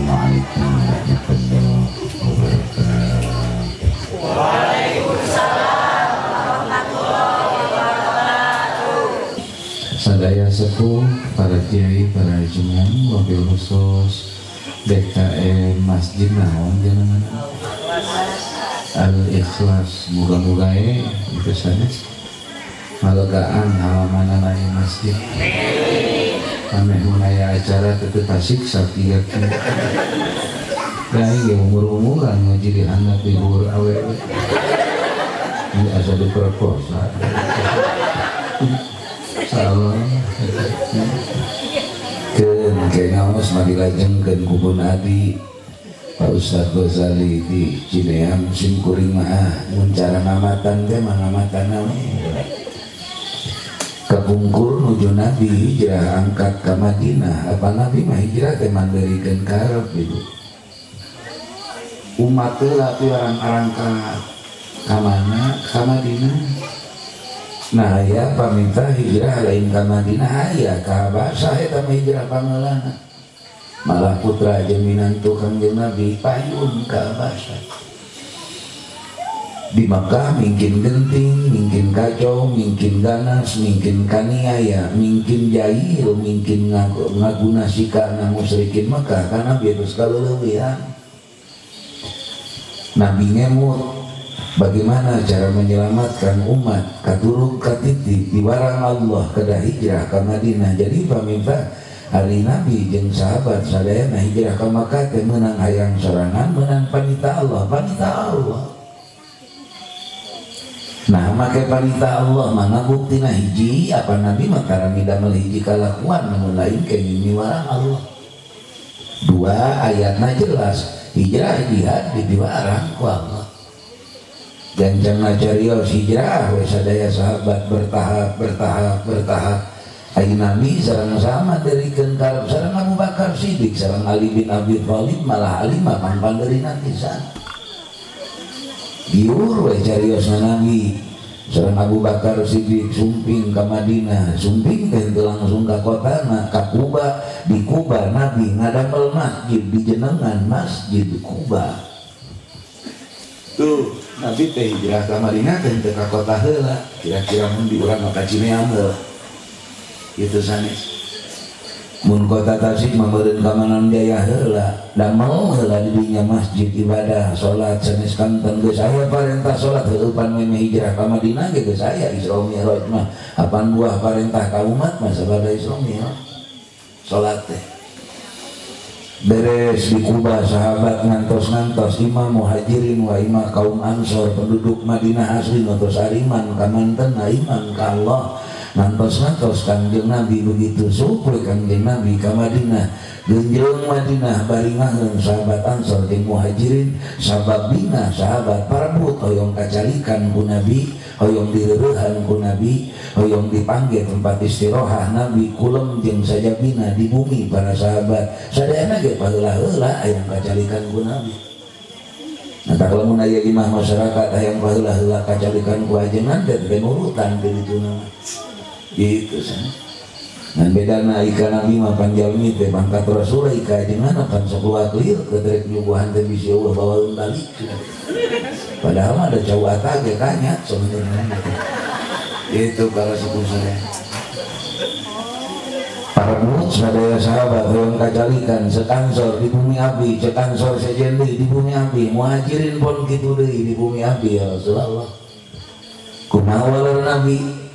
Assalamualaikum warahmatullahi wabarakatuh. Waalaikumsalam warahmatullahi wabarakatuh. Sadaya sepuh, para kiai, para jemaah, wabil khusus DKM Masjid naon jenengan Al-Ikhlas, moga-moga itu sanes malegaan halaman aya masjid. Ameh munaya acara teu tasik sakieu. Dah ieu umur-umuran ngaji di anak di luhur awewe. Ini asa diperkosa. Salah. Keun kayaknya mas marilajengkeun kubun adi Pak Ustadz Ghazali di Cineam sim kuring mah mun cara ngamatan teh mangamatan naon kapungkur nuju Nabi hijrah angkat ke Madinah. Apa Nabi mah hijrah teh mandarikeun ka Arab gitu. Umat heula teh arang-arang ka mana? Ka Madinah. Nah ya paminta hijrah lain ka Madinah aya ka Habasah eta mah hijrah pangeulana. Malah putra jaminan tukang Nabi payun ka Habasah. Di Makkah mungkin genting, mungkin kacau, mungkin ganas, mungkin kaniaya, mungkin jahil, mungkin ngaguna sikana musyrikin Makkah karena bebas kaleulewihan. Nabi ngemut bagaimana cara menyelamatkan umat katuruk katiti diwarang Allah kedah hijrah ke Madinah. Jadi paminta hari Nabi jeung sahabat sadayana hijrah ke Makkah teh meunang hayang sorangan, meunang panita Allah, panita Allah. Nah make panita Allah mana buktina hiji apa Nabi mah karami damel hiji kalakuan namun lain kenging miwarang Allah. Dua ayatna jelas hijrah jihad diwarang ku Allah. Dan jangan carios hijrah we sadaya sahabat bertahap. Ayeuna Nabi sareng sama derikeun ka sareng Abu Bakar Siddiq sareng Ali bin Abi Thalib malah Ali mah pangpandeurina pisan. Diur we cariosna Nabi sareng Abu Bakar Siddiq sumping ka Madinah, sumping teh langsung ka kotana ka Kuba. Di Kuba Nabi ngadamel masjid di jenengan Masjid Kuba. Tuh Nabi teh hijrah ka Madinah teh teu ka kota heula, kira-kira mun di urang ka Cineam heula. Itu sanes. Mun kota Tasik mah meureun ka Mananjaya heula, damel heula di dinya masjid ibadah salat sanes kanten geus aya parentah salat heueupan meme hijrah ka Madinah ge geus aya Isra Mi'raj mah. Apan buah parentah ka umat mah sabada Isra Mi'raj. Salat teh beres di Kuba sahabat ngantos imam muhajirin wa imam kaum ansor penduduk Madinah asli ngantos ariman kamanten iman ka Allah. Ngantos Kangjeng Nabi begitu supri Kangjeng Nabi ka Madinah. Genjleung Madinah bari ngaheun sahabat Ansor jeung Muhajirin sababina sahabat parebut hoyong kacalikan ku Nabi, hoyong direurehan ku Nabi, hoyong dipanggil tempat istirahat Nabi kulem jeung sajabina di bumi para sahabat. Sadayana ge paheula-heula aya kacalikan ku Nabi. Nah tak lamun aya imah masyarakat hayang paheula-heula kacalikan ku ajengan teh nurutan teh dituna. Gitu sih. Nah bedana ika Nabi mah panjalmi teh bangkat Rasul ika ajengan akan sakuat lieur ke derek nyuguhan teh bisi Allah bawaeun balik. Padahal mah ada cowok ge kanya sebenarnya. Itu para suku saya. Para murid sadaya sahabat yang kacalikan sekansor di bumi abdi, sekansor sejendi di bumi abdi, muhajirin pun kitu deui di bumi abdi ya Rasulullah. Kumaha walar Nabi?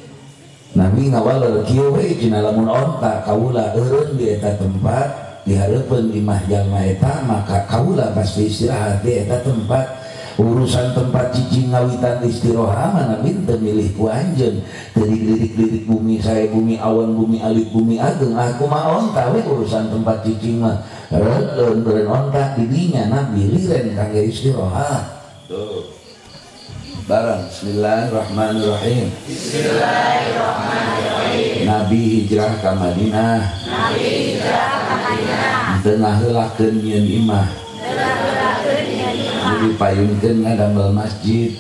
Nabi ngawal kieu we cenah lamun onta kaula eureun di eta tempat dihareupeun imah jalma eta maka kaula pasti istirahat di eta tempat. Urusan tempat cicing ngawitan istirahat mah Nabi teu milih ku anjeun teu dilirik-lirik bumi saya bumi awan bumi alit bumi ageng aku mah onta we urusan tempat cicing mah eureun onta di dinya Nabi liren kangge istirahat. Tuh barang Bismillahirrahmanirrahim. Bismillahirrahmanirrahim. Nabi hijrah ke Madinah. Tengah heulakeun nyeun imah. Dipayunkeun ngadamel masjid.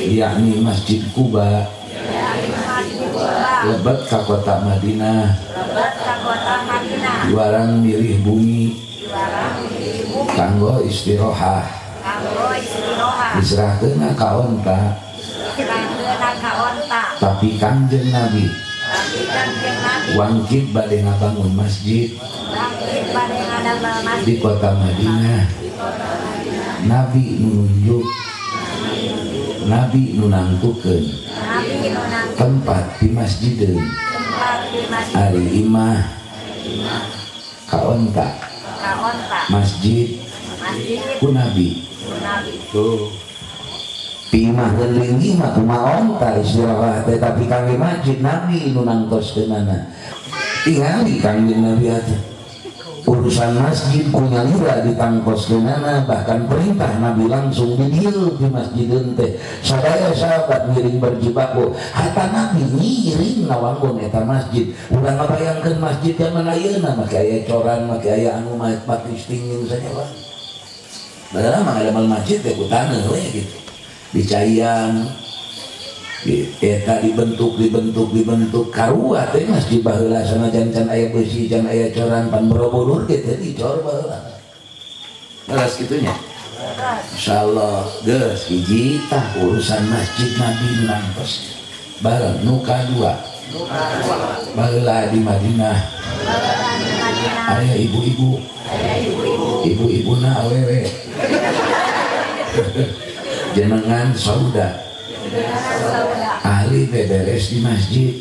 Yakni Masjid Kuba. Lebet ka kota Madinah. Buat ka kota Madinah. Juarang milih bumi Juarang di bumi. kanggo istirahat. Kanggo istirahat. Diserahkeun ka onta. Serahkeun ka onta. Tapi Kangjeng Nabi Tapi Kangjeng Nabi wangkit bade ngabangun masjid bangkit bade ngadamel masjid di kota Madinah. di kota Madinah. Nabi nunjuk, Nabi nunangtukeun Nabi nunang tempat di masjideun tempat di masjid ari imah kaonta ka onta. masjid Masjid ku Nabi. Nabi. Tuh. Pimah geuning mah kumaha onta istirahat teh tapi kangge masjid Nabi nunangtoskeunana. Tingali Kangjeng Nabi atuh. Urusan masjid kunyalira ditangkoskeunana, bahkan perintah Nabi langsung didieu di masjideun teh. Sadaya sahabat ngiring berjibaku, hatta Nabi ngiring nawanggun eta masjid. Ulah ngabayangkeun masjid zaman ayeuna make aya coran, make aya anu mat listing saja Pak. Padahal mah ngademal masjid teh ku taneuh we gitu. Dicaian eta dibentuk karua teh masjid baheula sanajan can aya besi can aya coran pan Borobudur ge teh dicor baheula. Beres kitunya. Insyaallah geus hiji tah urusan masjid Nabi nangtos. Bareng nu kadua. Baheula di Madinah. Aya ibu-ibu. Ibu-ibuna awewe. Jenengan sauda ahli beberes di masjid.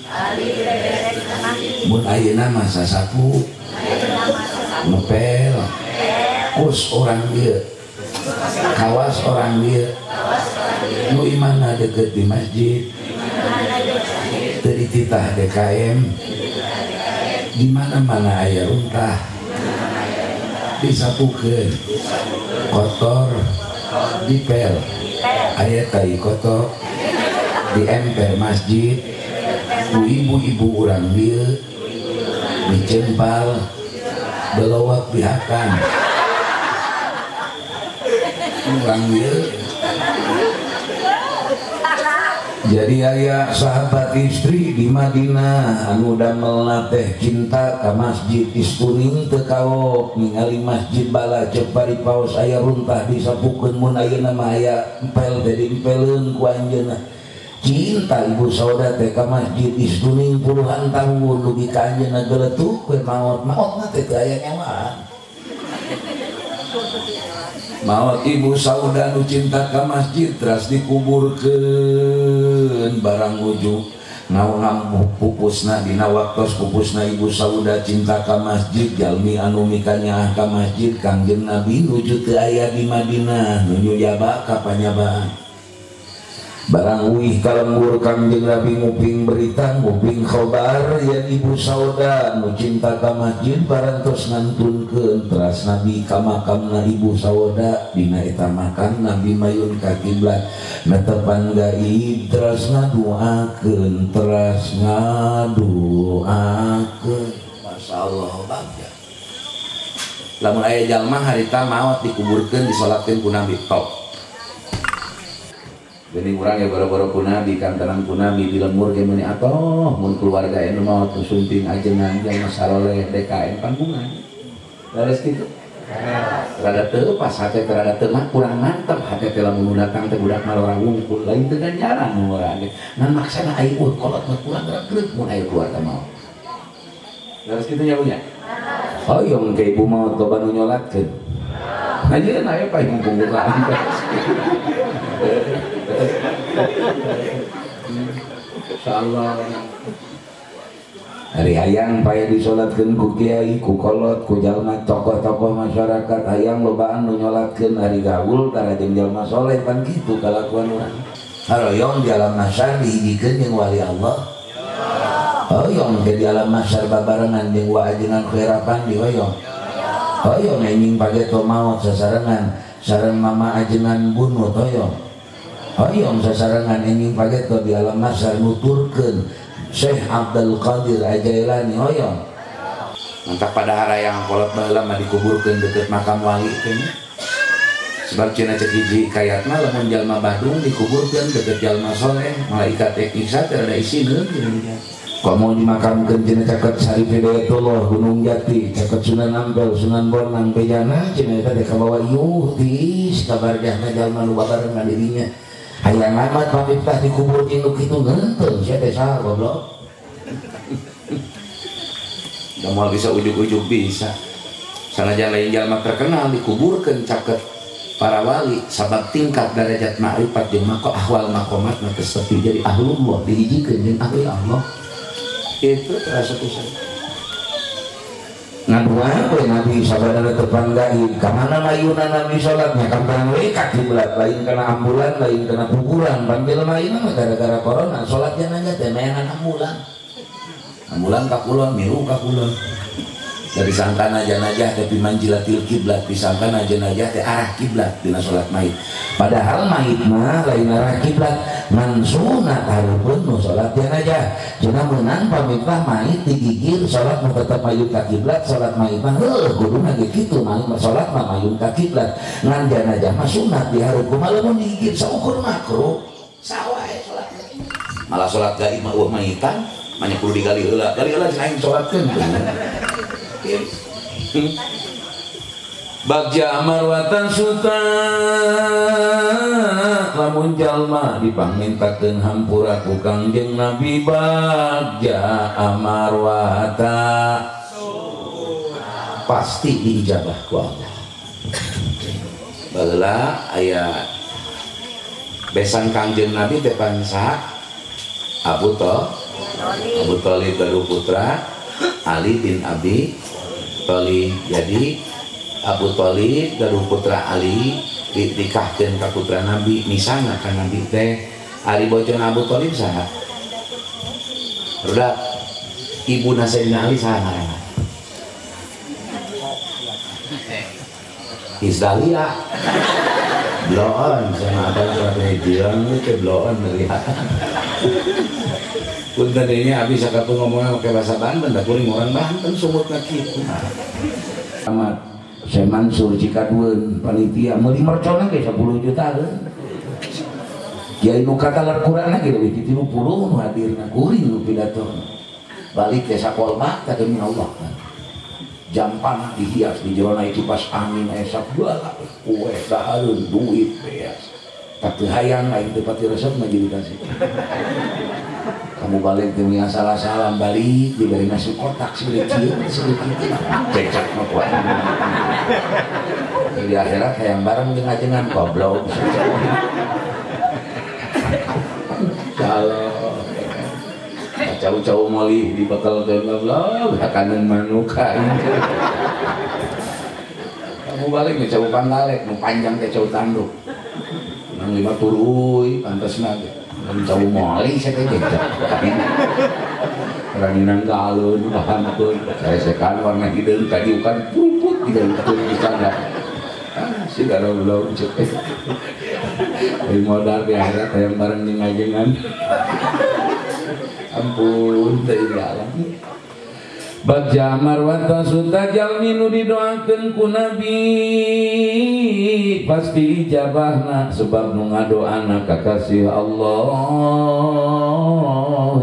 Mun ayeuna mah sasapu ngepel kus orang dia kawas orang dia nu imana deket di masjid teu dititah DKM di mana-mana aya runtah disapukeun kotor dipel aya tai kotor di emper masjid ku ibu-ibu urang dieu dicempal belowak bihakan urang dieu. Jadi aya sahabat istri di Madinah anu damel teh cinta ka masjid isturing teu kaok ningali masjid bala ceuk bari paos aya runtah disapukeun mun ayeuna mah aya empel teh diempeleun ku anjeunna. Cinta ibu sauda teh ka masjid isturing puluhan tahun dugi ka anjeunna geuletuk we maot mah teh teu aya nyawaan. Maot ibu sauda nu cinta ka masjid teras dikuburkeun barang ujug ngaung pupusna dina waktos pupusna ibu sauda cinta ka masjid jalmi anu mikanyaah ka masjid Kangjeng Nabi nuju teu aya di Madinah nuju jaba ka panyabaan. Barang uih kalembur Kangjeng Nabi nguping berita nguping khobar yang ibu sauda nu cinta ka masjid parantos ngantunkeun teras Nabi ka makamna ibu sauda dina eta makam Nabi mayun ka kiblat netepan gaib teras ngaduakeun masyaallah bagja. Lamun aya jalma harita maot dikuburkeun disolatkeun ku Nabi top. Jadi orang ya boro-boro ku Nabi kantaran ku Nabi dilembur ke meni atoh mun keluarga anu maot sumping ajengan jalma saloleh DKM panggungan. Beres kitu. Rada teu pas hate rada teu mah kurang mantep hate teh lamun datang teh budak malora wungkul lain teu ganjaran nu urang ge. Ngan maksana aya kolot mah kurang gerak mun aya keluarga maot. Beres kitu nya punya. Hoyong ke ibu maot loba nu nyolatkeun. Ngajeun aya pae pembukaan. Insyaallah hari hayang paya disolatkeun ku kiai ku kolot ku jalma tokoh-tokoh masyarakat hayang lobaan nu nyolatkeun hari gaul tara jeung jalma soleh pan kitu kalakuan urang. Haroyong di alam mahsyar dihijikeun jeung wali Allah. Hoyong ke di alam mahsyar babarengan jeung waajengan khirapan di hoyong. Hoyong anjing pageto maot sasarengan sareng mama ajengan bunut hoyong. Hoyong sasarangan ini pageto di alam mahsyar nuturkeun Syekh Abdul Qadir Ajailani hoyong. Mantap pada harayang kolot baheula mah dikuburkeun deket makam wali teh. Sebab cenah cek hiji kayatna lamun jalma Badung dikuburkeun deket jalma soleh, malaikat nyiksa teh rada isineun geuning. kok mau dimakamkan cina caket Sari Hidayatullah Gunung Jati, caket Sunan Ampel, Sunan Bonang, Pejana cina teh kabawa yuh tis kabarnya jalma nu babarengan dirinya hayang amat pamiftah dikubur induk itu ngenteu sia teh saha goblok. Da moal bisa ujug-ujug bisa. Sanajan lain jalma terkenal dikuburkeun caket para wali sabab tingkat derajat ma'rifat jeung ahwal maqamat geus sepi jadi ahlullah dihijikeun jeung ahli Allah. Itu terasa pusat ngadua we Nabi sabadana terpanggain kamana mayuna Nabi sholatnya kampang lekat kiblat lain kana ambulan lain kana kuburan panggil maina gara-gara corona sholatnya nanya teh meangan ambulan ka kulon milu ka kulon dari sangkana jenazah tapi manjilatil kiblat disangkana jenazah teh arah kiblat dina sholat mayit padahal mayit mah lain arah kiblat ngan sunat hareupeun nu sholat jenazah cenah meunang pamintah mayit digigir sholat mah tetep mayun ka kiblat sholat mayit mah heuh kuduna ge kitu mayit sholat mah mayun ka kiblat ngan jenazah mah sunat dihareup kumaha lamun digigir saukur makruh sawae sholat malah sholat gaib mah mayitan manya kudu digali heula cenah aing sholatkeun Bagja marwatan suta lamun jalma dipangmintakeun hampura ku Kangjeng Nabi bagja amarwata pasti diijabah ku Allah. Baheula aya besan Kangjeng Nabi teh pansa Abu Thalib gaduh putra Ali bin Abi Thalib. Jadi Abu Thalib gaduh putra Ali dinikahkeun ka putra Nabi misalna ka Nabi teh ari bocoran Abu Thalib saha? Rudak ibuna Sayyidina Ali saha ngaranna? Isdalia. Bloon sama ada suatu jiran itu bloon melihat. Punten ini abis sakatu ngomongnya pakai bahasa Banten, dah kuring orang Banten sumutna kitu. Amat saya Mansur Cikadueun panitia meuli mercona ge 10 juta kan. Kiai nu katalar Quran ge leuwih ti 30 nu hadirna kuring nu pidato. Balik ke sakolma teh min Allah kan. Jampan dihias di jerona itu pas angin aya sabala kue dahareun duit beas. Tapi hayang lain teu pati resep mah jadi kasih. Kamu balik demi salah-salah balik diberi nasi kotak sedikit cecak mah kuat. Di akhirat hayang bareng jeung ajengan goblok. Kalau cau-cau moli di bakal goblok hakaneun manuka. Kamu balik nih cau pangalek nu panjang teh cau tanduk. Nang 5 turuy pantesna ge. Cau moli saya teh jejak. Ranginan galun pahamkeun. Saya sekan warna hideung kadiukan puput hideung teuing dicanda. Si goblok cek. Ai modal di akhirat hayang bareng jeung ajengan. Ampun teh alam. Bagja marwata sutajal minu didoakeun ku Nabi pasti ijabahna sebab nu ngadoana kakasih Allah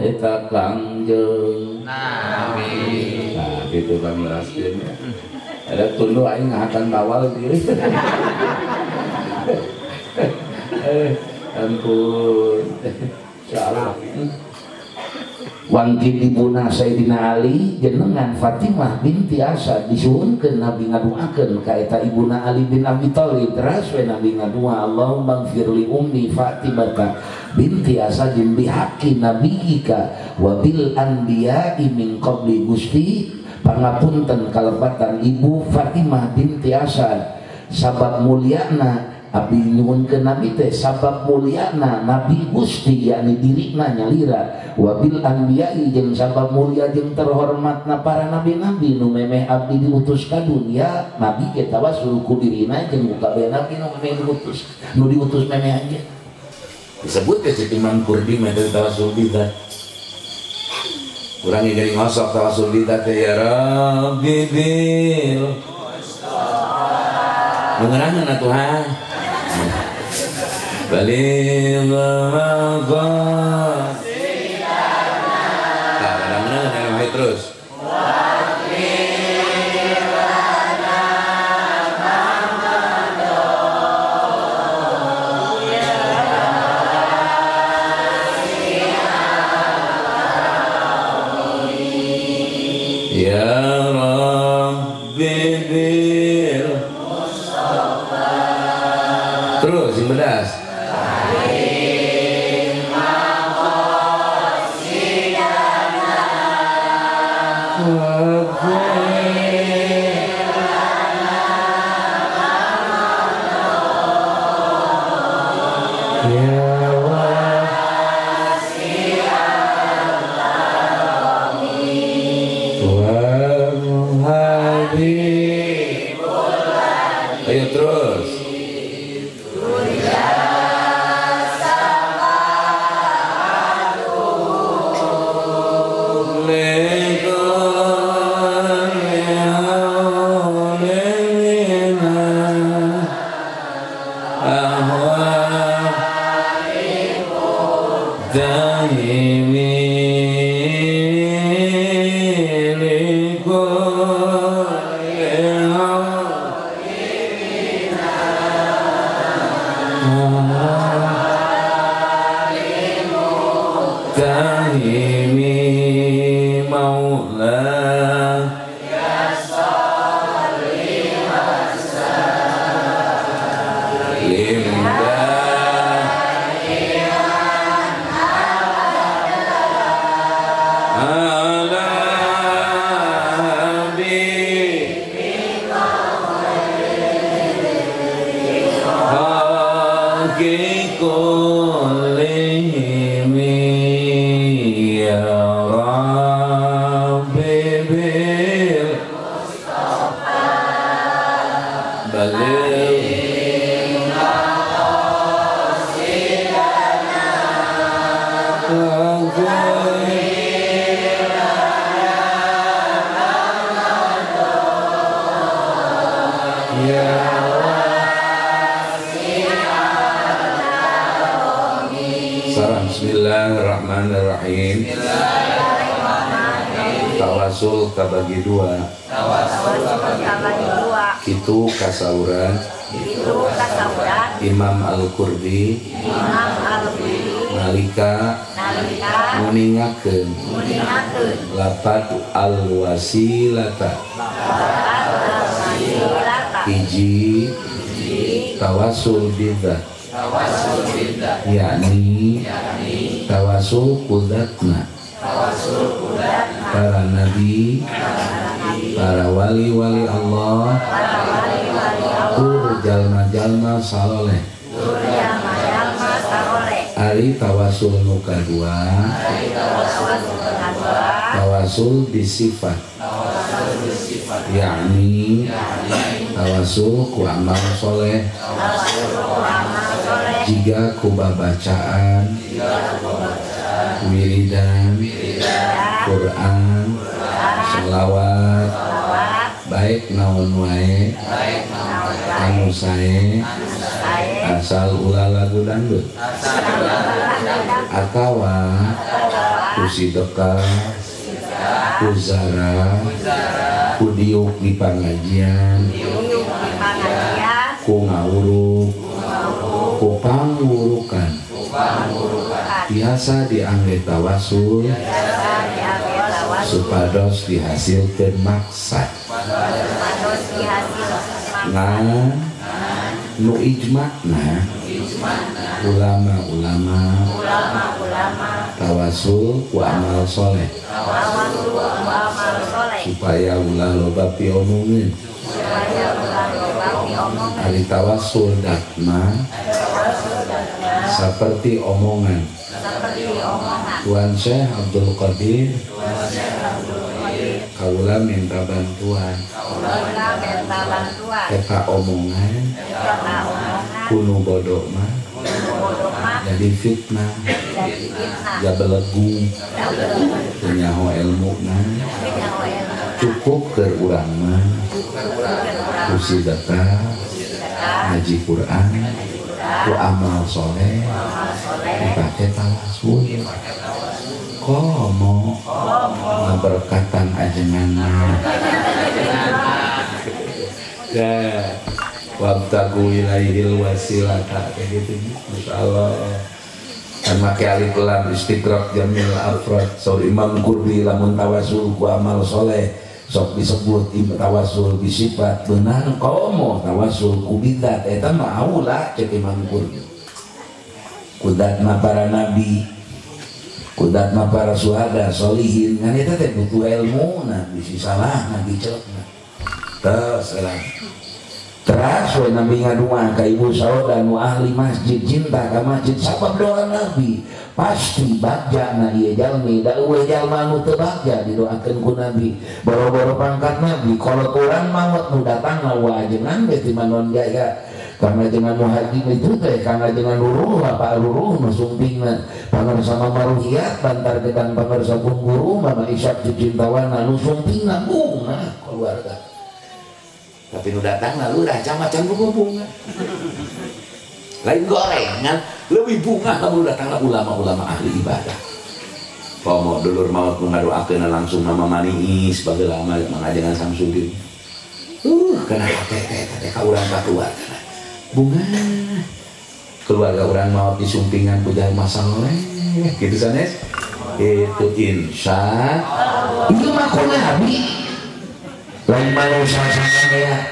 eta Kangjeng Nabi. Nah kitu kami raskeun. Ada tundu aing ngahakan bawal deui. Ampun. Insyaallah. Wangkit ibuna Sayyidina Ali jenengan Fatimah binti Asad disuhunkeun Nabi ngaduakeun ka eta ibuna Ali bin Abi Thalib teras we Nabi ngadua Allahumma gfirli ummi Fatimah binti Asad bihaqqi nabiyika wa bil anbiya'i min qabli Gusti pangapunten kalebatan ibu Fatimah binti Asad sabab mulyana abdi nyuhunkeun Nabi teh sabab mulyana Nabi Gusti yakni dirina nyalira wabil anbiya'i jeung sabab mulia jeung terhormatna para nabi-nabi nu memeh abdi diutus ka dunya Nabi ge tawasul ku dirina jeung ku kabeh nabi nu memeh diutus memeh aja disebut ke Imam Qurdi mah tawasul bidzat urang ge ngosok tawasul bidzat ya Rabbi bil Mengenang Tuhan balik Bismillahirrahmanirrahim. Tawasul kabagi dua. Itu kasauran Imam Al-Qurdi nalika nguningakeun lapad al-wasilata hiji tawasul bidzat yakni tawasul kudatna para nabi, para wali-wali Allah, tur jalma-jalma saloleh. Ari tawasul nu kadua, tawasul bisifat, yakni tawasul ku amal soleh, jika ku babacaan, wiridan, Quran, selawat, baik naon wae, anu sae, asal ulah lagu dangdut, atawa ku sidekah, ku zara, ku diuk di pangajian, ku ngawuruk, ku pangwurukan, biasa diangge tawasul supados dihasilkan maksad nah nu ijmakna ulama-ulama tawasul ku amal soleh supaya ulah loba piomongin ari tawasul datma seperti omongan Tuan Syekh Abdul Qadir kaula minta bantuan eta omongan kuno bodoh mah jadi fitnah ya belegu punyaho ilmu na cukup ke urang mah kursi data ngaji Quran ku amal soleh dipakai tawasul komo berkatan ajengan ya wabtagu ilaihil wasilata kayak gitu insyaallah kan make alif lam istiqraq jamil afrad saur Imam Qurdi lamun tawasul ku amal soleh sok disebut tawasul bisifat benar komo tawasul ku bidat eta mah aula cek Imam Qurdi kudatna para nabi kudatna para syuhada solihin kan eta teh butuh ilmu nah bisi salah nabi celekna terus we nabi ngadua ka ibu sauda nu ahli masjid cinta ka masjid sabab doa nabi pasti bagja na ieu jalmi da eueuh jalma nu teu bagja didoakeun ku nabi boro-boro pangkat nabi kolot urang maot nu datang wajengan beti manon jaya karena dengan muhajir itu teh karena dengan luruh apa luruh nu sumpingna pangarsama maruhiyat bantar gedang pangarsa guru mama isyak cintawana nu sumpingna bunga keluarga tapi nu datang lalu dah macan bunga lain gorengan lebih bunga lalu datanglah ulama-ulama ahli ibadah Komo dulur maut mengaduakeun langsung nama manis baheula mah mangajengan Samsudin. Kana teh ka urang keluar. Bunga. Keluarga urang maut disumpingan ku jalma saleh. Kitu sanes. Itu insya itu mah ku nabi. Lain manusia samanya,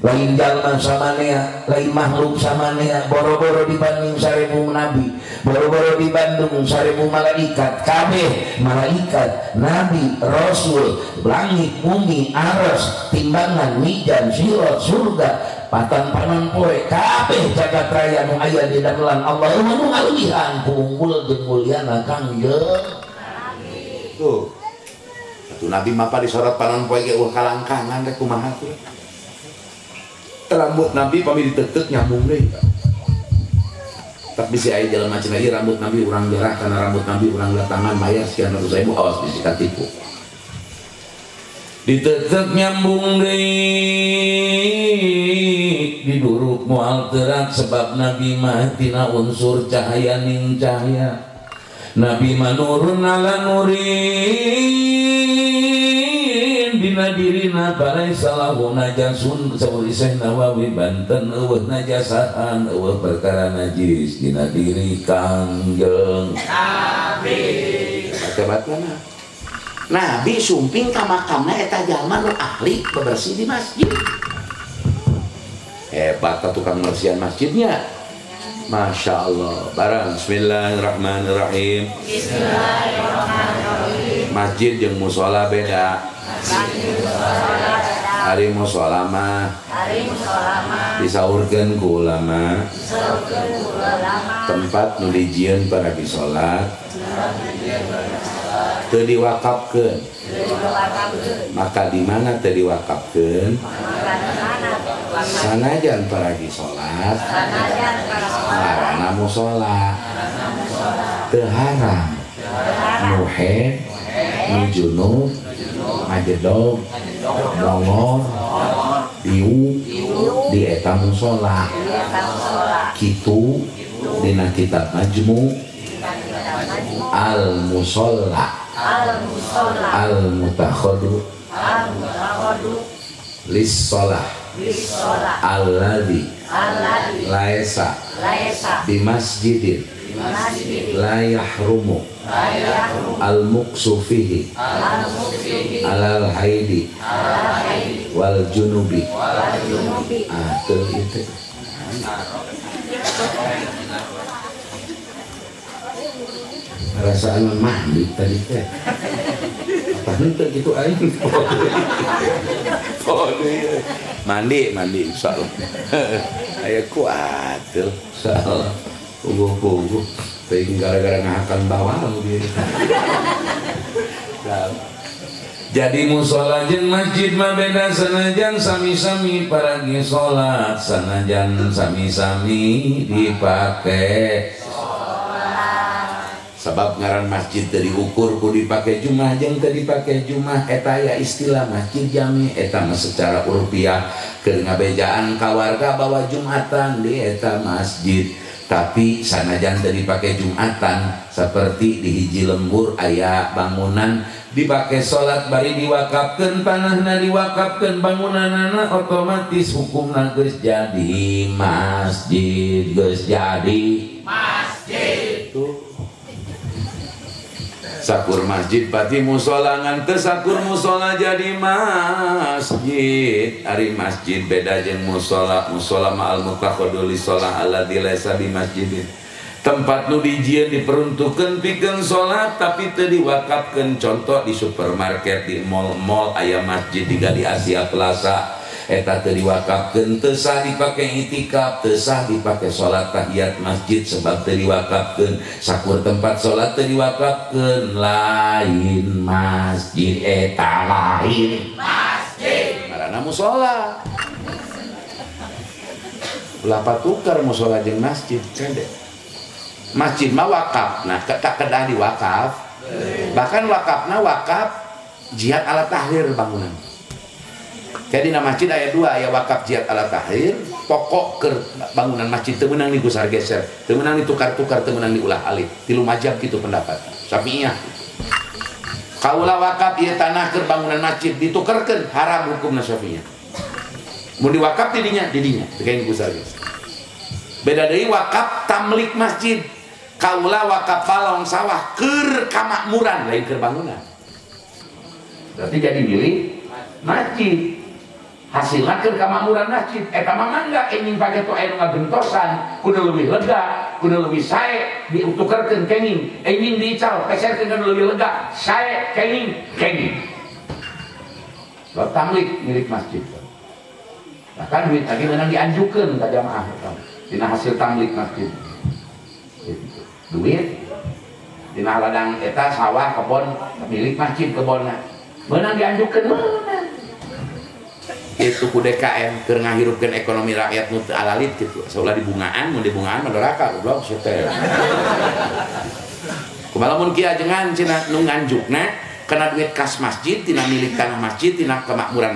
lain jalma samanya, lain makhluk samanya. Boro-boro dibanding 1000 nabi, boro-boro dibanding 1000 malaikat. Kabeh malaikat, nabi, rasul, langit, bumi, aras, timbangan, mizan, sirat, surga, patan panon poe, kabeh jagat raya nu aya di damelan Allah nu ngalihan ku unggul jeung mulyana Kangjeng. Tuh. Satu nabi mapa disorot panon poe ge kalangkangan rek kumaha tuh. Rambut nabi pami ditetek nyambung deui. Tapi si aya jalan macam ieu rambut nabi urang gerah karena rambut nabi urang datangan mayar sekian ratus ribu awas bisi katipu. Ditetek nyambung deui diduruk moal terak sebab nabi mah tina unsur cahaya ning cahaya. Nabi manurun ala nurin dina dirina balai salahu najasun sauri Syekh Nawawi Banten eueuh najasahan eueuh perkara najis dina diri Kangjeng Nabi. Baca-bacana Nabi sumping ka makamna eta jalma nu ahli bebersih di masjid. Hebat tukang bersihan masjidnya. Masya Allah. Barang Bismillahirrahmanirrahim. Bismillahirrahmanirrahim. Masjid jeung musola beda. Hari musola mah disaurkeun ku ulama. Tempat nu dijieun para bisolat. Teu diwakafkeun. Maka di mana teu diwakafkeun? Sanajan para bisolat. Ngaranna musola. Teu haram. Nu haid, nu junub, majedog, dongor, diu di eta musola. Kitu dina kitab Majmu al-musolla al-mutakhadu lis-sholah alladhi laisa bimasjidin la yahrumu al-muqsu fihi alal haidi wal junubi. Tuh itu rasaan mandi tadi teh apa itu gitu aing mandi insyaallah aya kuat tuh insyaallah puguh teuing gara-gara ngahakan bawang dia. Jadi musola jeung masjid mah beda sanajan sami-sami paragi salat sanajan sami-sami dipake sabab ngaran masjid teu diukur ku dipake jumah jeung teu dipake jumah eta aya istilah masjid jami eta mah secara urfiah keur ngabejaan kawarga bawa jumatan di eta masjid. Tapi sanajan teu dipake jumatan seperti di hiji lembur aya bangunan dipake salat bari diwakafkeun panahna diwakafkeun bangunanana otomatis hukumna geus jadi masjid tuh. Sakur masjid pati musola ngan teu sakur musola jadi masjid. Ari masjid beda jeung musola. Musola ma al-mutakhadul lis-shalah alladzi laisa bi masjidin. Tempat nu dijieun diperuntukkeun pikeun salat tapi teu diwakafkeun. Contoh di supermarket, di mall-mall aya masjid di Asia Plaza. Eta teu diwakafkeun, teu sah dipake itikaf, teu sah dipake salat tahiyat masjid sebab teu diwakafkeun. Sakur tempat salat teu diwakafkeun lain masjid eta lain masjid. Ngaranna musola. Ulah patukar musola jeung masjid cende. Masjid mah wakaf, nah kedah diwakaf. Bahkan wakafna wakaf jihad ala tahrir bangunan. Jadi di masjid aya 2, aya wakaf jihad ala tahrir, pokok ke bangunan masjid teu meunang digusar geser, teu meunang ditukar-tukar, teu meunang diulah alih. 3 mazhab kitu pendapat. Syafi'iyah. Kaula wakaf ieu tanah keur bangunan masjid ditukerkeun haram hukumna Syafi'iyah. Mun diwakaf didinya teu kain kusal. Beda deui wakaf tamlik masjid. Kaula wakaf balong sawah keur kamakmuran lain keur bangunan. Berarti jadi milik masjid. Hasilna keur kamakmuran masjid. Eta mah mangga enging pake tu aya nu ngagentosan, kudu leuwih lega, kudu leuwih sae ditukerkeun kenging. Enging diical peserkeun kudu leuwih lega, sae kenging. Lo tamlik milik masjid. Bahkan duit lagi menang dianjukeun ka jamaah eta. Dina hasil tamlik masjid. Duit dina ladang eta sawah kebon milik masjid kebonna menang dianjukeun menang itu ku DKM keur ngahirupkeun ekonomi rakyat nu teu alalit kitu saulah dibungaan mun dibungaan mah doraka goblok setel kumaha mun kieu ajengan cenah nu nganjukna kana duit kas masjid tina milik tanah masjid tina kemakmuran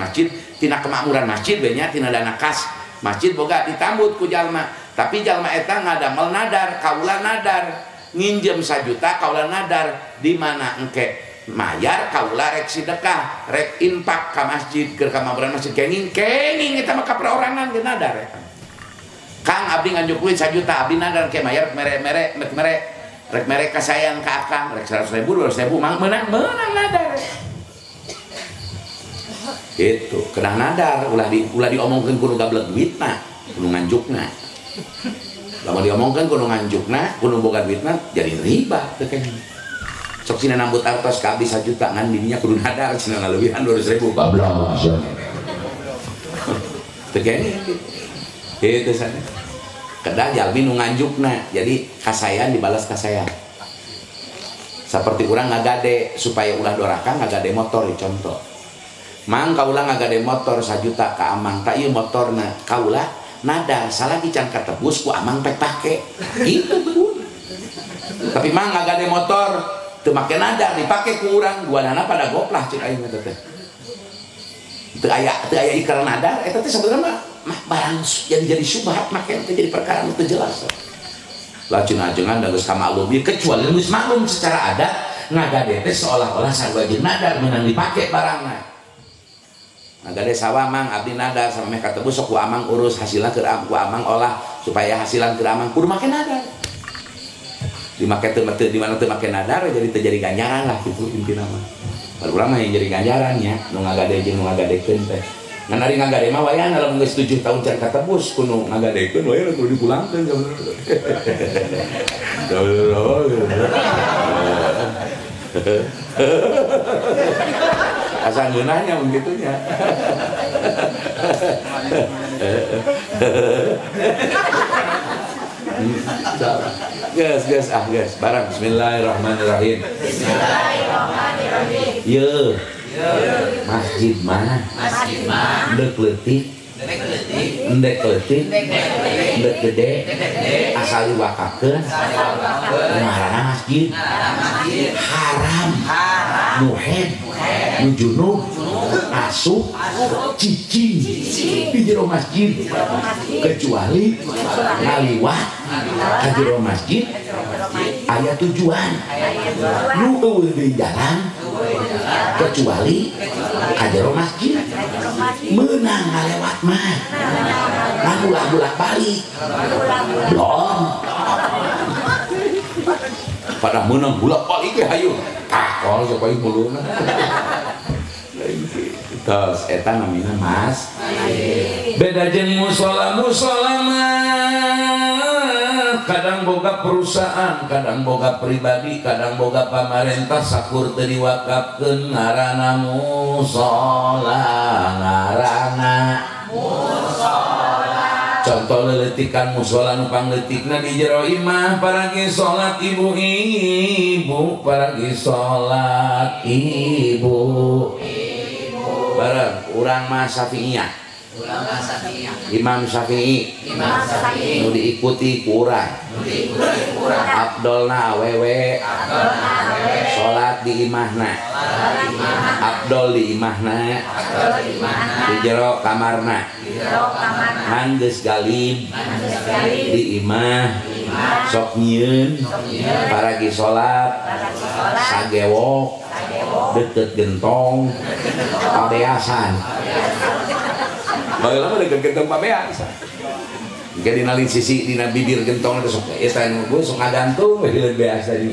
masjid we nya tina dana kas masjid boga ditambut ku jalma tapi jalma eta ngadamel nadar kaula nadar nginjem 1 juta kaula nadar di mana engke mayar kaula rek sedekah rek infak ka masjid keur kamakmuran masjid kenging eta mah kaperorangan ge nadar eta Kang abdi nganjuk duit 1 juta abdi nadar ke mayar rek mere kasayan ka akang rek 100.000 200.000 menang nadar itu kedah nadar ulah diomongkeun kudu gablek duitna kudu nganjukna lamun diomongkeun kudu nganjukna kudu boga duitna jadi riba teh kenging sok cenah nambut artos ka abdi 1 juta ngan didinya kudu nadar cenah ngalewihan 200.000 goblok teh kenging itu sana kedah jalmi nu nganjukna jadi kasayan dibalas kasayan seperti urang ngagade supaya ulah doraka ngagade motor contoh mang kaula ngagade motor 1 juta ka amang ta ieu motorna kaula nadar salagi can katebus ku amang pek pake gitu betul tapi mang ngagade motor teu make nadar dipake ku urang duanana pada goplah cek aing teh teu aya ikrar nadar eta teh sebenarnya mah barang jadi subhat make teh jadi perkara nu teu jelas lah cenah ajengan da geus kamaklum kecuali geus maklum secara adat ngagade teh seolah-olah sarua jeung nadar meunang dipake barangna ngagade sawah mang abdi nadar sampe katebus sok ku amang urus hasilna keur ku amang olah supaya hasilan keur amang kudu make nadar dimake teu di mana teu make nadar jadi teu jadi ganjaran lah kitu intina mah urang mah yang jadi ganjaran nya nu ngagade jeung nu ngagadekeun teh ngan ari ngagade mah wayahna lamun geus 7 tahun can katebus kudu ngagadekeun wayah kudu dipulangkeun asal ngeunahnya begitunya guys barang bismillahirrahmanirrahim ye masjid mah endek leutik endek gede asal diwakafkeun ngaranna masjid haram nuhed nu junub asuh cicing di jero masjid kecuali ngaliwat ka jero masjid aya tujuan nu eueuh di jalan kecuali ka jero masjid meunang ngalewat mah bolak balik belum pada meunang bolak balik ge hayu takol supaya muluna terus eta namina mas beda jeung musola mah kadang boga perusahaan kadang boga pribadi kadang boga pamarentah sakur teu diwakafkeun ngaranna musola contoh leletikan musola nu pangleutikna di jero imah paragi salat ibu-ibu paragi salat ibu bareng urang mah Syafi'iyah Imam Syafi'i nu diikuti ku urang Abdolna awewe salat di imahna Abdol di imahna di jero kamarna ngan geus galib di imah sok nyieun paragi salat sagewok deket gentong pabeasan. Baheula mah deket gentong pabeasan. Jika dinalin sisi dina bibir gentong itu sok eta gue sok ngagantung we biasa di.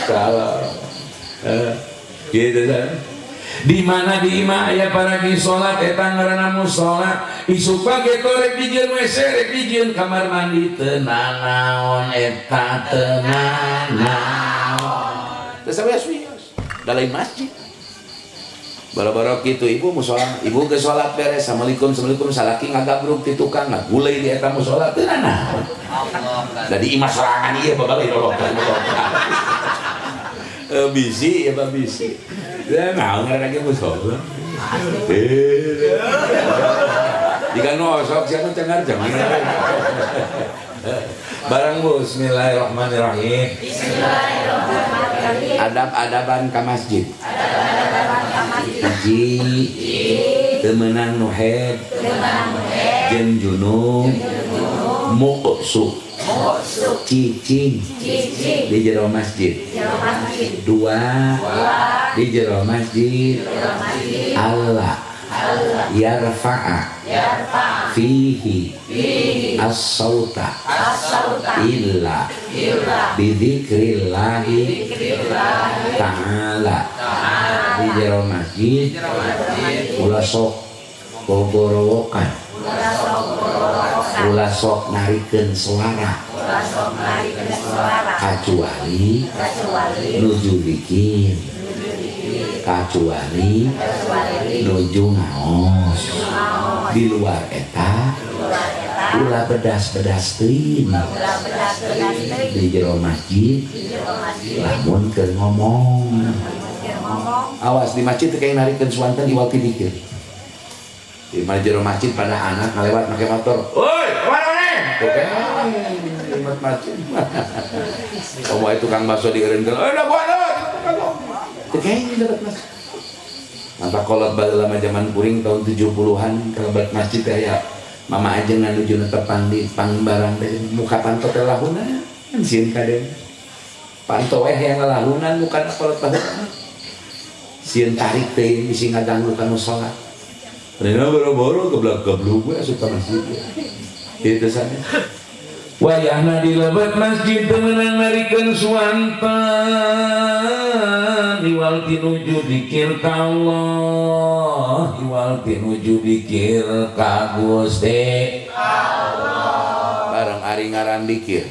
Salah. Gitu kan. Di mana di imah aya para di salat eta ngaranna mushola isuk pagi torek dijieun WC rek dijieun kamar mandi teu nanaon eta teu nanaon. Teu sawias-wias da lain masjid. Baro-baro kitu ibu mushola, ibu ke sholat beres, assalamualaikum salaki ngagabruk ti tukang ngagulai di eta mushola teu nanaon. Jadi imah sorangan ieu babale lolokan. Bisi ya bisi. Ya naon ngaranna ge mushola. Jika nosok siapa cengar jangan. Barang bismillahirrahmanirrahim. Adab-adaban ka masjid. Hiji teu meunang nu head jeung junub muqsu cicing di jero masjid. Dua di jero masjid Allah yarfa'a fihi as-sauta illa bidzikrillahi ta'ala. Di jero masjid ulah sok gogorowokan, ulah sok narikeun suara kecuali nuju dikir, kecuali nuju ngaos. Di luar eta ulah bedas-bedas teuing di jero masjid lamun keur ngomong. Awas di masjid teu kayak narikeun suanten iwal ti dikir. Di jero masjid pada anak ngalewat make motor. Woi, kemana nih? Oke. Di masjid. Kamu itu tukang bakso dieureunkeun. Da gua teu kayak dekat masjid. Mata kolot baheula mah zaman kuring tahun 70-an kelebat masjid aya mama ajeng nuju netepan di pangbarang teh muka panto teh lahunan sieun kaden. Panto yang lahunan muka kolot baheula. Sieun tarik teh bisi ngaganggu kana salat. Rena boro-boro geblak-gebluk we asup ka masjid. Kitu saja. Wayahna di lebat masjid teu meunang narikeun suanten iwal tinuju dikir ka Allah, iwal tinuju dikir ka Gusti Allah. Bareng ari ngaran dikir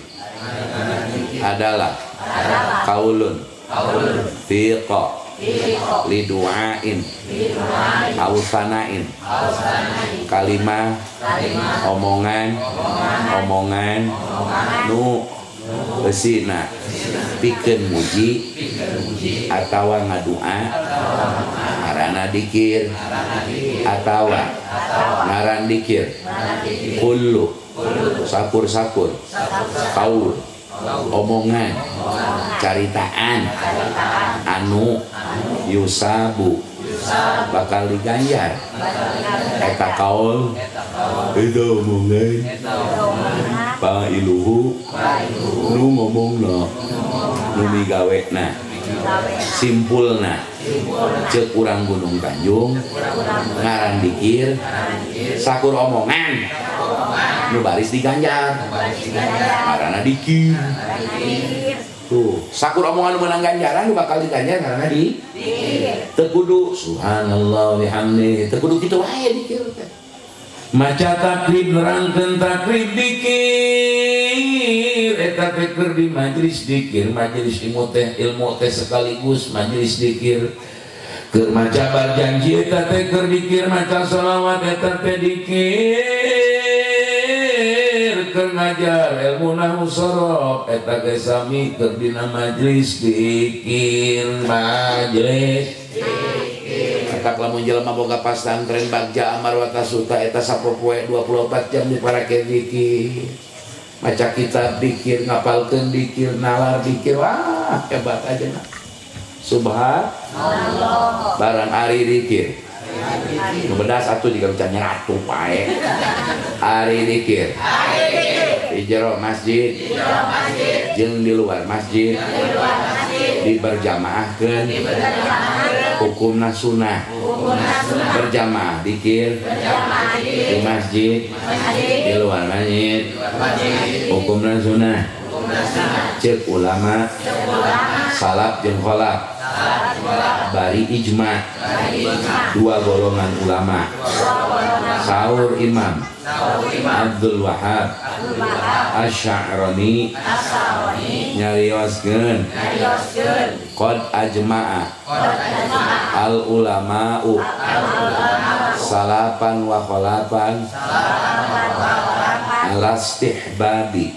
adalah qaulun fiqa lidu'ain ausanain kalimah omongan nu beusina pikeun muji atawa ngadua ngaranna dikir atawa ngaran dikir kullu sakur-sakur qaul omongan caritaan anu yusabu bakal diganjar eta kaul itu omongan pailuhu nu ngomongna nu migawena simpulna ceuk urang Gunung Tanjung ngaran dikir sakur omongan nu baris diganjar ngaranna dikir. Tuh, sakur omongan nu meunang ganjaran nu bakal diganjar karena di teu kudu subhanallah bihamdi teu kudu kitu wae dikir teh. Maca takrib nerangkeun takrib dikir eta teh keur di majelis dikir, majelis ilmu teh sekaligus majelis dikir. Keur maca berjanji eta teh keur dikir, maca shalawat eta teh dikir. Keur ngajar ilmu nahwu sorof eta ge sami keur dina majelis dikir majelis dikir. Eta lamun jelema boga pasantren bagja amar wa tasuta eta sapopoe 24 jam diparake dikir. Maca kitab dikir, ngapalkeun dikir, nalar dikir, wah hebat aja nah. Subhanallah. Barang ari dikir. Bedas satu jika bisa nyeratu pae. Ari dikir di jero masjid jeung di luar masjid diberjamaahkeun hukumna sunnah berjamaah dikir di masjid di luar masjid hukumna sunnah cek ulama salaf jeung kholaf bari ijma dua golongan ulama saur imam Abdul Wahab Asy'arani nyarioskeun qad ajma'a al ulama'u salapan wa khalafan ala istihbabi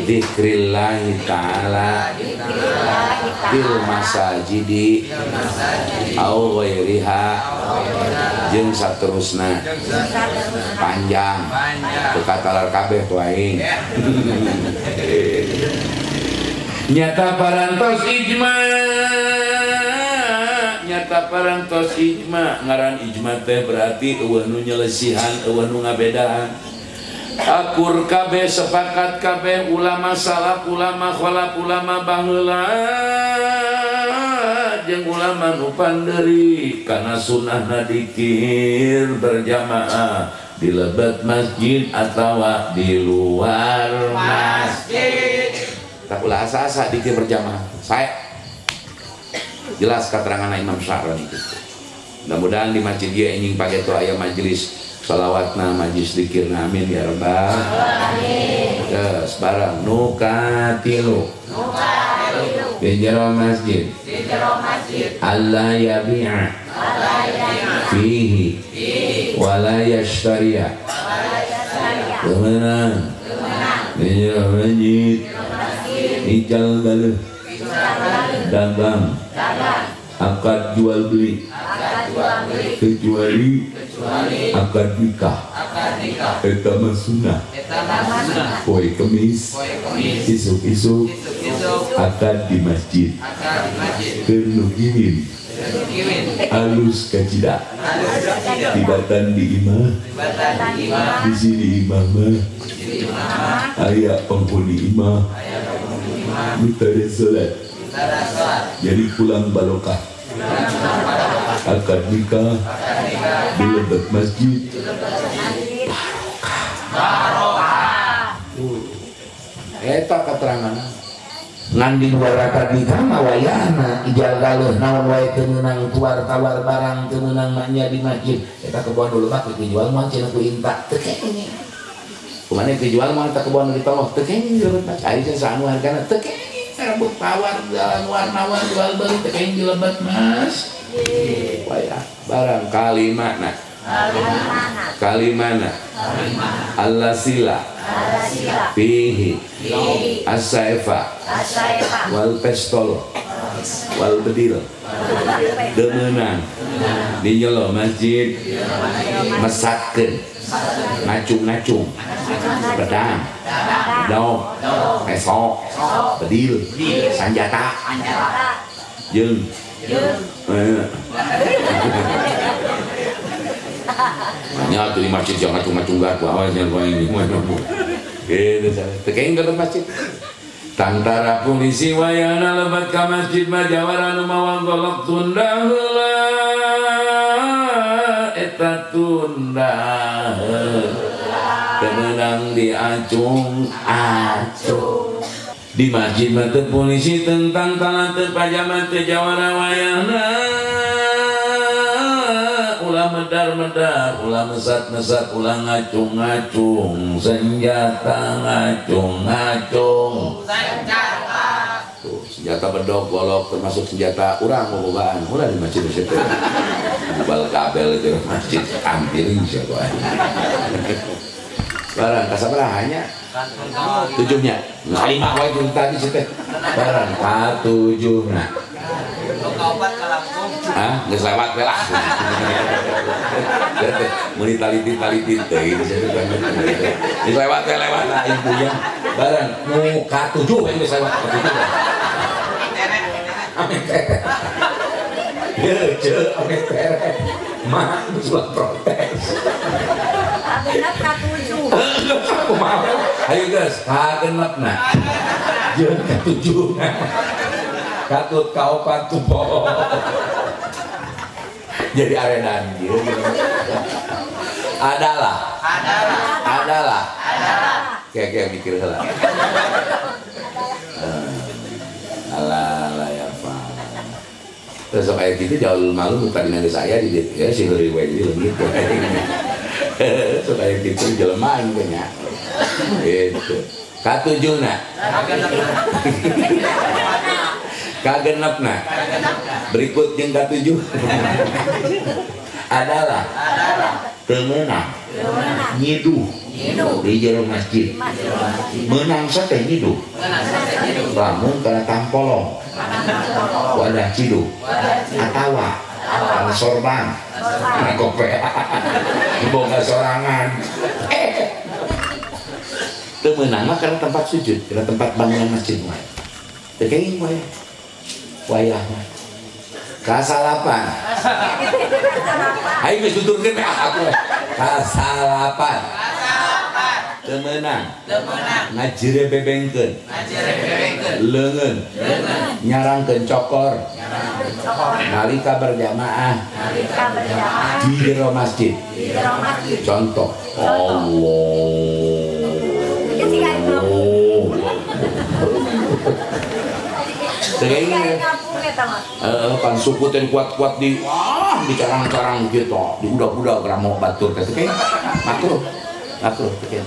dzikrillahi ta'ala fil masajidi au ghairiha jeung saterusna panjang katalar kabeh tu aing nyata parantos ijma ngaran ijma teh berarti eueuh nu nyelesihan eueuh nu ngabedaan akur kabeh sepakat kabeh ulama salaf ulama khalaf ulama baheula jeung ulama nu panderi kana sunnahna dikir berjamaah di lebat masjid atawa di luar masjid. Tak ulah asa-asa dikir berjamaah. Saya jelas keterangan Imam Sya'rani itu. Mudah-mudahan di masjid dia ingin pakai tu aya majelis salawatna majelis dikirna amin ya rabbal alamin. Terus barang nukatilu di jero masjid Allah yabi'a fihi wala yashtariya kemenang di jero masjid ical galuh dagang akad jual beli kecuali akad nikah eta mah sunnah poe kemis isuk-isuk akad di masjid keur nu giwin alus kacida tibatan di imah di sini imah mah aya penghuni imah mutare salat jadi pulang barokah akad nikah di lebat masjid barokah. Eta keterangan ngan di luar akad nikah mah wayahna ijal galuh naon wae teu meunang tawar barang teu meunang nya di masjid eta kebon dulu mah dijual mah cenah ku inta teu kenging kumaha dijual mah eta kebon ditolong teu kenging di lebat masjid ari saanu hargana teu kenging rambut tawar jalan warna-warna jual beli teu kenging di lebat mas wayah barang kalimana Allah sila fihi as-saifa wal pistol wal bedil demeunang di jero masjid mesatkeun ngacung-ngacung pedang dog esok bedil sanjata jeung nya tuh di masjid jangan ngacung-ngacung garpu awalnya gua ini gitu tekein ke masjid tantara polisi wayana lebat ka masjid majawara nu mawang golok tunda heula eta tunda kemenang diacung di masjid mah teu polisi tentang tanah teu pajama teu jawara wayana ulah medar-medar, ulah mesat-mesat, ulah ngacung-ngacung, senjata ngacung-ngacung. Tuh, senjata bedog, golok, termasuk senjata urang ngobaan. Ulah di masjid situ. Bal kabel itu masjid ampiring siapa. Barang kasabarahannya? 7-nya. Nah, 5 wae itu tadi situ. Barang ka-7-na. Obat ke Lampung. Ah, geus lewat we lah. Mun ditaliti-taliti teh ini saya geus lewat we lewat lah intunya. Barang nu ka-7 we geus lewat ka 7. Amin teh. Ye, ceu amin teh. Mah sudah protes. Agenep ka-7. Kumaha? Ayo guys, ka genepna. Jeung ka-7. katut kaopat tupo. Jadi arenan dia. Adalah. Kayak mikir heula. Alah ya Pak. Terus kayak gitu jauh malu bukan dari saya di ya si Riwe gitu. Supaya gitu jelmaan kayaknya. Gitu. Katujuna. Kagenepna. Berikut jeung katujuh. Adalah temenang nyiduh di jero masjid menang teh nyiduh lamun kana tampolong wadah ciduh atawa kana sorban kana kope boga sorangan teu meunang mah kana tempat sujud kana tempat bangunan masjid mah teu kenging wayah mah kasalapan. Ayo geus tuturkeun meh aku. Kasalapan. Teu meunang. Ngajirebebengkeun. Leungeun. Nyarangkeun cokor. Nalika berjamaah. Di jero masjid. Contoh. Kan suku teh kuat-kuat di carang-carang gitu, di udah-udah gramo batur teh kayak makruh teh.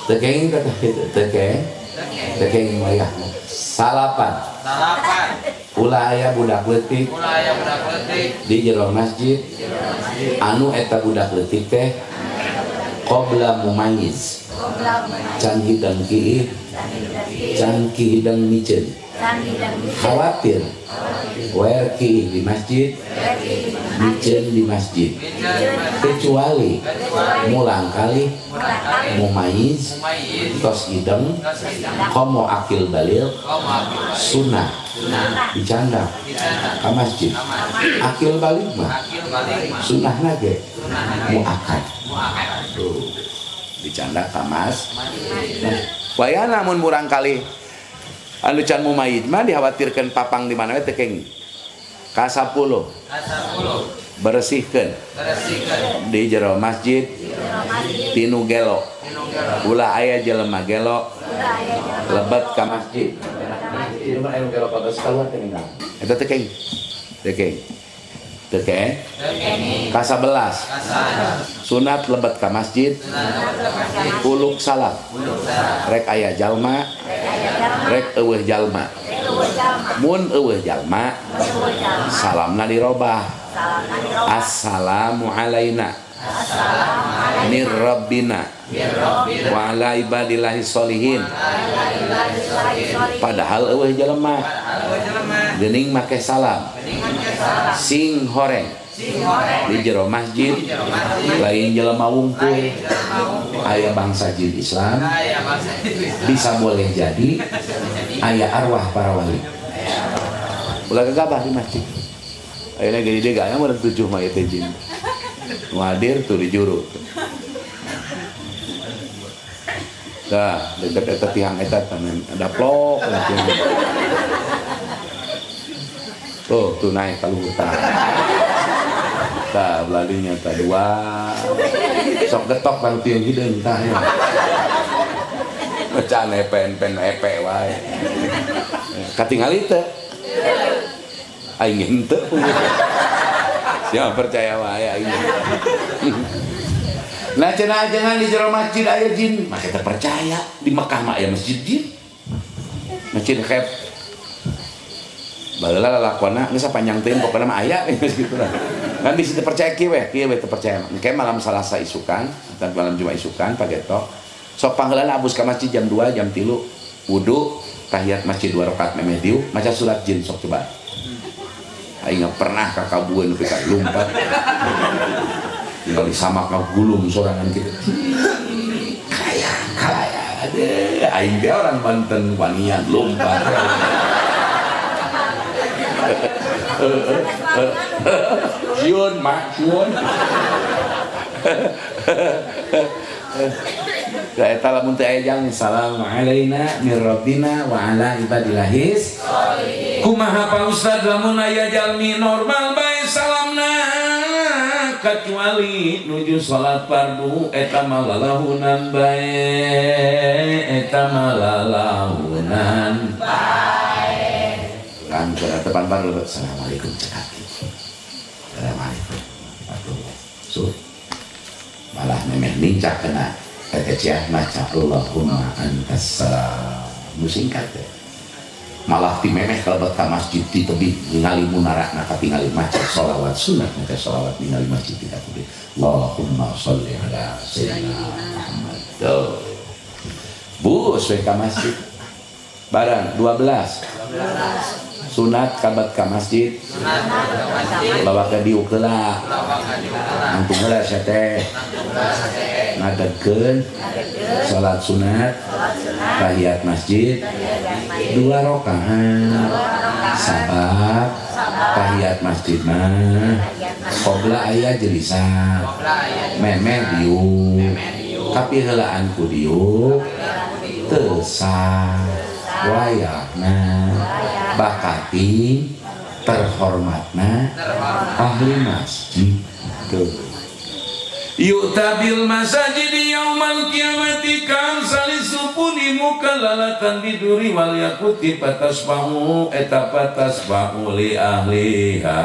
Tekeng kata gitu, tekeng wayah. Salapan. Ulah aya budak leutik di jero masjid. Anu eta budak leutik teh qabla mumayyiz. Can hidang kieu, can hidang miceun. Khawatir werki di masjid miceun di masjid kecuali mulang kali mumayyiz tos hidang komo akil balil sunnah dicanda ka masjid akil balik mah sunnah nage muakad dicanda ka mas waya namun murang kali anu can mumayyiz mah dikhawatirkeun papang di mana we teh kenging. Ka 10. Bersihkeun. Di jero masjid. Tinu gelo. Ulah aya jelema gelo. Lebet ka masjid. Ieu mah anu gelo patos kaluar teh ninggal. Eta teh kenging. Ka 11. Sunat lebet ka masjid. Uluk salat. Rek aya jalma. Rek eueuh jalma. Mun eueuh jalma salamna dirobah. Assalamu alaina mir rabbina wa ala ibadillahi sholihin. Padahal eueuh jalma geuning make salam sing horeng di jero masjid lain jelema wungkul aya bangsa jin Islam bisa boleh jadi aya arwah para wali ulah gagabah di masjid ayeuna gede dega aya meureun 7 mah teh jin nu hadir tuh di juru dah deket eta tiang eta ada plok tuh naik ka luhur tah beladinya tah dua sok getok kan tieu hideung tah ya can pen epe wae katingali teh aing henteu sia percaya wae aing nah cenah jangan di jero masjid aya jin mah kita percaya di Mekah mah aya masjid jin masjid khef baheula lalakonna geus panjang teuing pokona mah aya geus kitu lah kan bisa terpercaya kieu we teu percaya engke malam Salasa isukan atau malam Jumat isukan pagetok sok pangheulana abus ka masjid jam 2 jam 3 wudu tahiyat masjid 2 rakaat memeh diu maca surat jin sok coba aing pernah ka kabueun nepi ka lumpat tinggal di samak ngagulung sorangan kitu kaya aduh aing teh orang Banten wanian lumpat Syun mak syun Eta lamun teu aya jang assalamu alaina min rabbina wa ala ibadillahis sholihin. Kumaha Pak Ustad lamun aya jalmi normal bae salamna kecuali nuju salat fardu eta malalahunan bae kan depan baru assalamualaikum cekaki assalamualaikum aduh malah memeh nincak kena keciah maca Allahumma antas salam musingkat deh malah ti memeh kalebet ka masjid ti tebih ningali munarakna tapi ningali maca sholawat sunat maca sholawat ningali masjid ti tebih Allahumma sholli ala sayyidina Muhammad tuh bus we ka masjid barang 12 sunat kabat ka masjid bawa ke diuk heula nangtung heula sia teh ngadegkeun salat sunat tahiyat masjid 2 rakaat sabab tahiyat masjid mah qobla aya jerisan memeh diuk tapi heulaan ku diuk teu sah wayahna bakati terhormatna ahli masjid tuh yu'tabil masajid yaumal qiyamati kan salisumpuni mukallalatan biduri wal yakuti patasbahu eta patasbahu li ahliha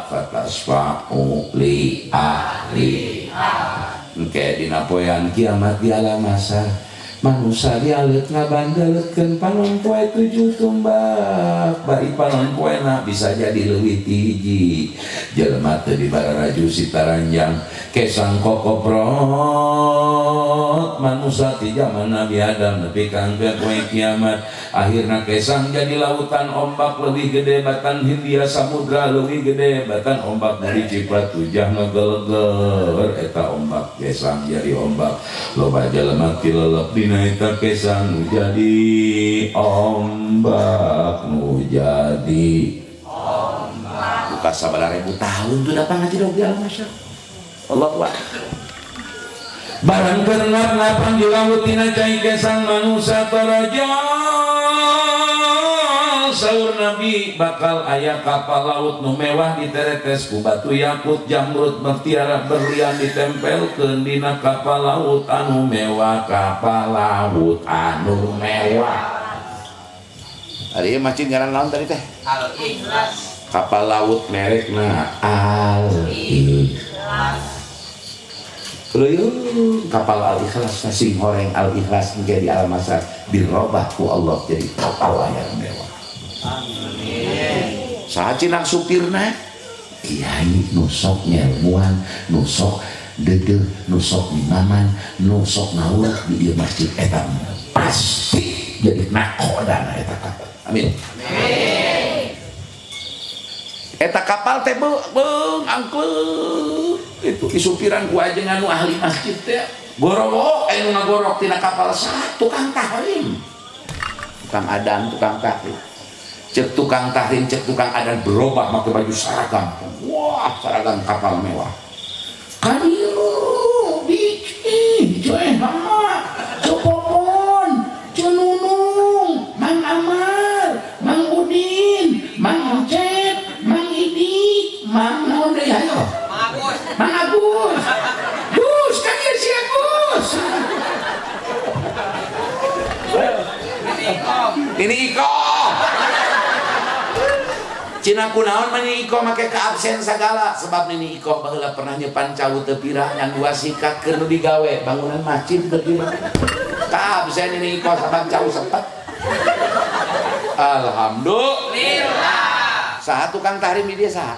patasbahu li ahliha engke dina poean kiamat di alam mahsyar manusia dialet ngabandelkeun panon poe 7 tumbak bari panon poena bisa jadi leuwih ti hiji jelema teu dibararaju sitaranjang kesang kokoprot manusia ti zaman Nabi Adam nepi ka poe kiamat akhirna kesang jadi lautan ombak leuwih gede batan Hindia Samudra leuwih gede batan ombak dari Ciprat Tujah ngageleger eta ombak kesang jadi ombak loba jelema ti lelep dina eta kesang nu jadi ombak nu jadi ombak buka sabaraha ribu tahun tuh datang ngaji dong di alam mahsyar Allahu akbar barang kenap lapan di laut tina cai kesang manusia taraja saur Nabi bakal aya kapal laut nu mewah diteretes ku batu yakut jamrut mutiara berlian ditempelkeun dina kapal laut anu mewah kapal laut anu mewah ari macin ngaran naon tadi teh Al-Ikhlas kapal laut merekna Al-Ikhlas kapal Al-Ikhlas sing horeng Al-Ikhlas engke di alam mahsyar dirobah ku Allah jadi kapal layar mewah. Amin. Saha cenah supirna? Kiai nusok nyelmuan, nusok deudeuh, nusok imaman, nusok naulak di dieu masjid eta pasti jadi nakodana eta kapal. Amin. Amin. Eta kapal teh beung angkleuh itu isupiran ku ajengan nu ahli masjid teh gorok anu ngagorok tina kapal satu tukang tahrim tukang adan tukang tahrim cek tukang tahrim cek tukang adan berubah pakai baju seragam wah seragam kapal mewah kadieu bikin joeha copopon cenunung mang Amar mang Udin mang Cep mang Idi mang naon deui ayo mang Agus Gus kan ieu sia Gus ini Iko Cina kunaon mani Iko make keabsen segala sebab ini Iko baheula pernah nyepan cawu teu pirah ngan 2 sikat keur nu digawe bangunan masjid teu pirah keabsen ini Iko sabab cawu sepet alhamdulillah saha tukang tahrim di dia saha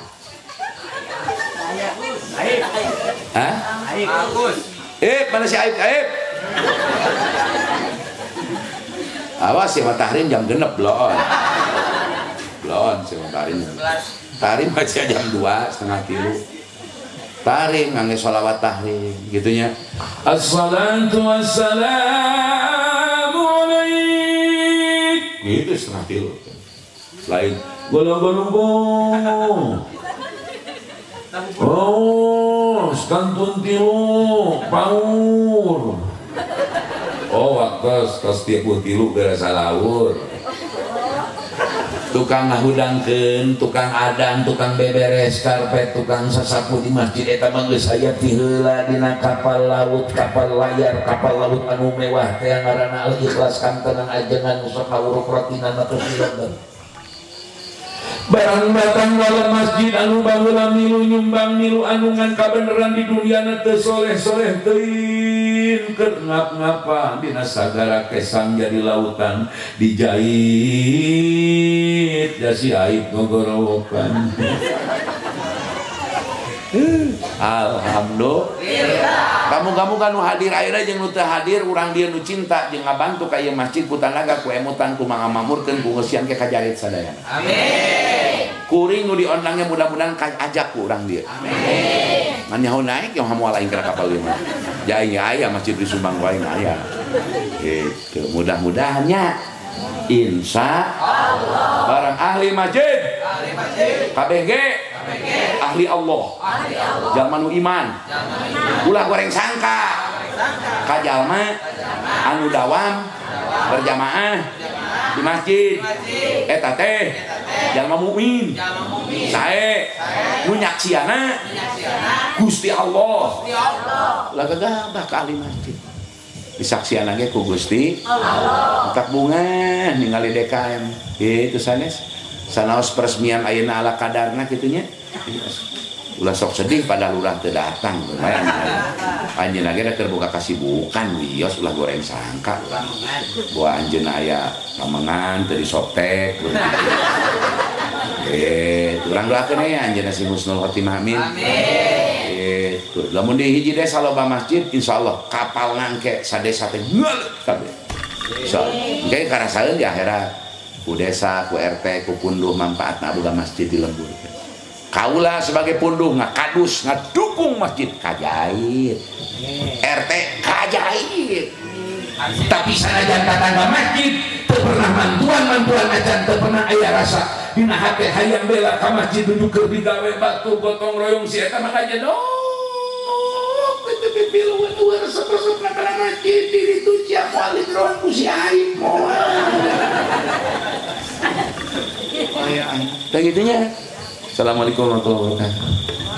Aib hah? Aib Agus mana si Aib awas si tahrim jam 6 belon si tahrim baca jam 2:30 tahrim ngangge sholawat tahrim gitunya assalatu wassalamu alaik gitu 2:30 lain golong-golong oh kantun tilu paur. Oh waktu tiap tilu berasa laur. Tukang ngahudangkeun, tukang adan, tukang beberes karpet, tukang sasapu di masjid eta mah geus aya ti heula dina kapal laut, kapal layar, kapal laut anu mewah teh ngaranna Al-Ikhlas kantenan ajengan sok kawuruk rotinan atuh silem. Barang batang dalam masjid anu baheula milu nyumbang milu anu ngan kabeneran di dunia teu soleh-soleh teuing keur ngap-ngapa dina sagara kesang jadi lautan dijahit jasi aib ngogorowokan. Alhamdulillah. Kamu kan nu hadir ayeuna jeung nu teu hadir urang dieu nu cinta jeung ngabantu ka ieu masjid ku tanaga ku emutan ku mangamamurkeun ku ngeusian ke kajarit sadayana. Amin. Kuring nu diondangnya mudah-mudahan ajak ku urang dieu. Amin. Man nyaho naik yang hamoal aing kana kapal ieu mah. Jaing aya masjid di Sumbang wae aya. Gitu. Mudah-mudahannya insya Allah barang ahli masjid KBG ahli Allah jalma nu iman ulah goreng sangka kajalma anu dawam berjamaah di masjid eta teh jalma mukmin sae nu nyaksiana Gusti Allah lah gagah ka ahli masjid disaksian lagi ku Gusti Allah tak bunga ningali DKM itu sanes sanaos peresmian ayeuna ala kadarna kitunya ulah sok sedih pada lurah teu datang lumayan anjeun lagi da keur boga kasibukan wios ulah goreng sangka buah anjeun aya pamengan teu disoptek urang doakeun aya anjeunna si husnul khotimah amin lamun di hiji desa loba masjid insyaallah kapal ngangke sadesa teh ngeuleut kabeh insyaallah engke karasaeun di akhirat ku desa ku RT ku punduh manfaatna boga masjid di lembur kaula sebagai punduh ngakadus ngadukung masjid kajait RT kajait tapi sanajan tatangga masjid teu pernah mantuan acan teu pernah aya rasa dina hate hayang bela ka masjid duduk keur digawe batu gotong royong si eta mah kajedog pipilu luar resep-resep nakala masjid diri tu cia moal rohan ku si aib moal kayak gitunya. Assalamualaikum warahmatullahi wabarakatuh.